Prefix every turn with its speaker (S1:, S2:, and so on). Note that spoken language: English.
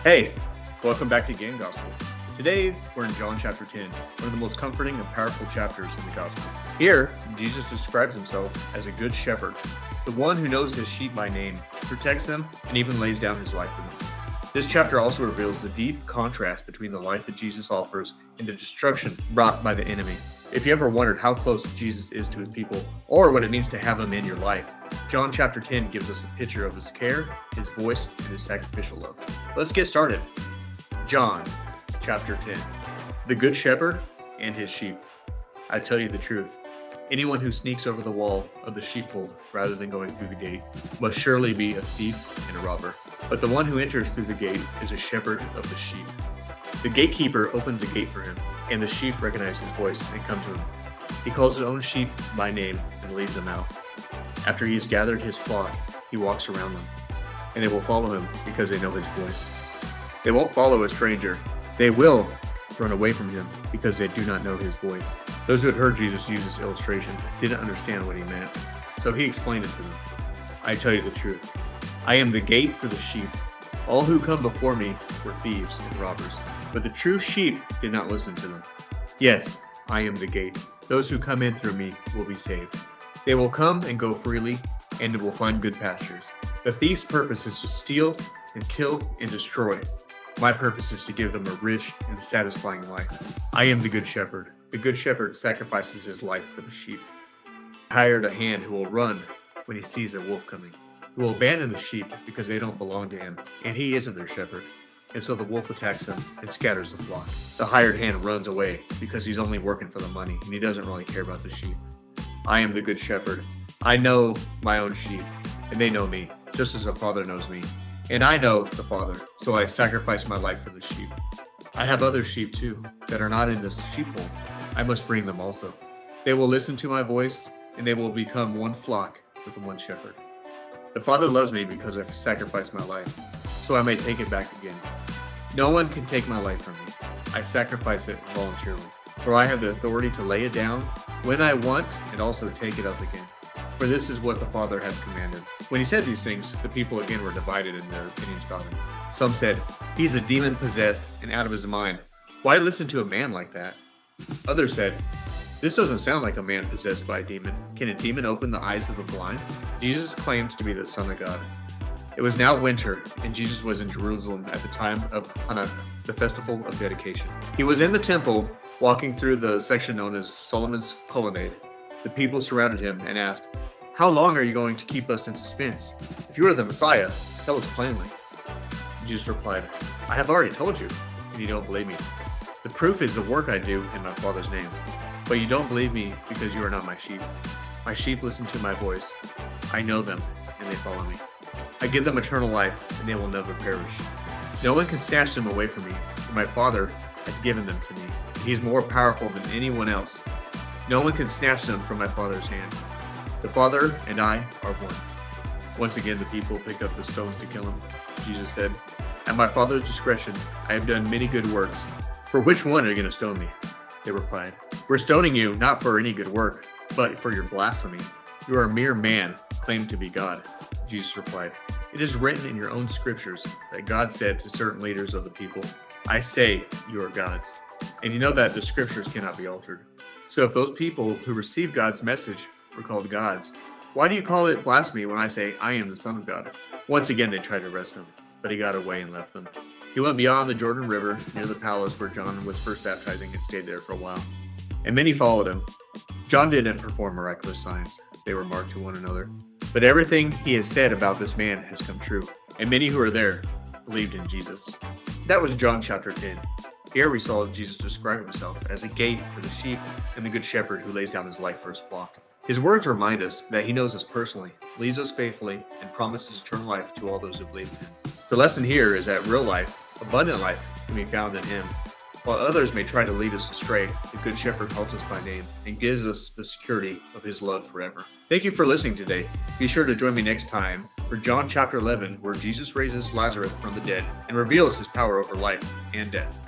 S1: Hey, welcome back to Game Gospel. Today, we're in John chapter 10, one of the most comforting and powerful chapters in the Gospel. Here, Jesus describes himself as a good shepherd, the one who knows his sheep by name, protects them, and even lays down his life for them. This chapter also reveals the deep contrast between the life that Jesus offers and the destruction brought by the enemy. If you ever wondered how close Jesus is to his people, or what it means to have him in your life, John chapter 10 gives us a picture of his care, his voice, and his sacrificial love. Let's get started. John chapter 10. The Good Shepherd and his sheep. I tell you the truth. Anyone who sneaks over the wall of the sheepfold rather than going through the gate must surely be a thief and a robber. But the one who enters through the gate is a shepherd of the sheep. The gatekeeper opens a gate for him, and the sheep recognize his voice and come to him. He calls his own sheep by name and leads them out. After he has gathered his flock, he walks around them, and they will follow him because they know his voice. They won't follow a stranger. They will run away from him because they do not know his voice. Those who had heard Jesus use this illustration didn't understand what he meant, so he explained it to them. I tell you the truth. I am the gate for the sheep. All who come before me were thieves and robbers, but the true sheep did not listen to them. Yes, I am the gate. Those who come in through me will be saved. They will come and go freely, and will find good pastures. The thief's purpose is to steal and kill and destroy. My purpose is to give them a rich and satisfying life. I am the good shepherd. The good shepherd sacrifices his life for the sheep. I hired a hand who will run when he sees a wolf coming. He will abandon the sheep because they don't belong to him, and he isn't their shepherd. And so the wolf attacks them and scatters the flock. The hired hand runs away because he's only working for the money, and he doesn't really care about the sheep. I am the good shepherd. I know my own sheep, and they know me, just as the Father knows me. And I know the Father, so I sacrifice my life for the sheep. I have other sheep too, that are not in this sheepfold. I must bring them also. They will listen to my voice, and they will become one flock with one shepherd. The Father loves me because I've sacrificed my life, so I may take it back again. No one can take my life from me. I sacrifice it voluntarily, for I have the authority to lay it down when I want and also take it up again. For this is what the Father has commanded. When he said these things, the people again were divided in their opinions about him. Some said, he's a demon possessed and out of his mind. Why listen to a man like that? Others said, this doesn't sound like a man possessed by a demon. Can a demon open the eyes of the blind? Jesus claims to be the Son of God. It was now winter, and Jesus was in Jerusalem at the time of Hanukkah, the festival of dedication. He was in the temple, walking through the section known as Solomon's Colonnade. The people surrounded him and asked, how long are you going to keep us in suspense? If you are the Messiah, tell us plainly. Jesus replied, I have already told you, and you don't believe me. The proof is the work I do in my Father's name. But you don't believe me because you are not my sheep. My sheep listen to my voice. I know them, and they follow me. I give them eternal life, and they will never perish. No one can snatch them away from me, for my Father has given them to me. He is more powerful than anyone else. No one can snatch them from my Father's hand. The Father and I are one. Once again, the people picked up the stones to kill him. Jesus said, at my Father's discretion, I have done many good works. For which one are you going to stone me? They replied, we're stoning you not for any good work, but for your blasphemy. You are a mere man, claimed to be God. Jesus replied, it is written in your own scriptures that God said to certain leaders of the people, I say you are gods. And you know that the scriptures cannot be altered. So if those people who received God's message were called gods, why do you call it blasphemy when I say I am the Son of God? Once again they tried to arrest him, but he got away and left them. He went beyond the Jordan River near the palace where John was first baptizing and stayed there for a while. And many followed him. John didn't perform miraculous signs. They remarked to one another. But everything he has said about this man has come true. And many who were there believed in Jesus. That was John chapter 10. Here we saw Jesus describe himself as a gate for the sheep and the good shepherd who lays down his life for his flock. His words remind us that he knows us personally, leads us faithfully, and promises eternal life to all those who believe in him. The lesson here is that real life, abundant life, can be found in him. While others may try to lead us astray, the Good Shepherd calls us by name and gives us the security of his love forever. Thank you for listening today. Be sure to join me next time for John chapter 11, where Jesus raises Lazarus from the dead and reveals his power over life and death.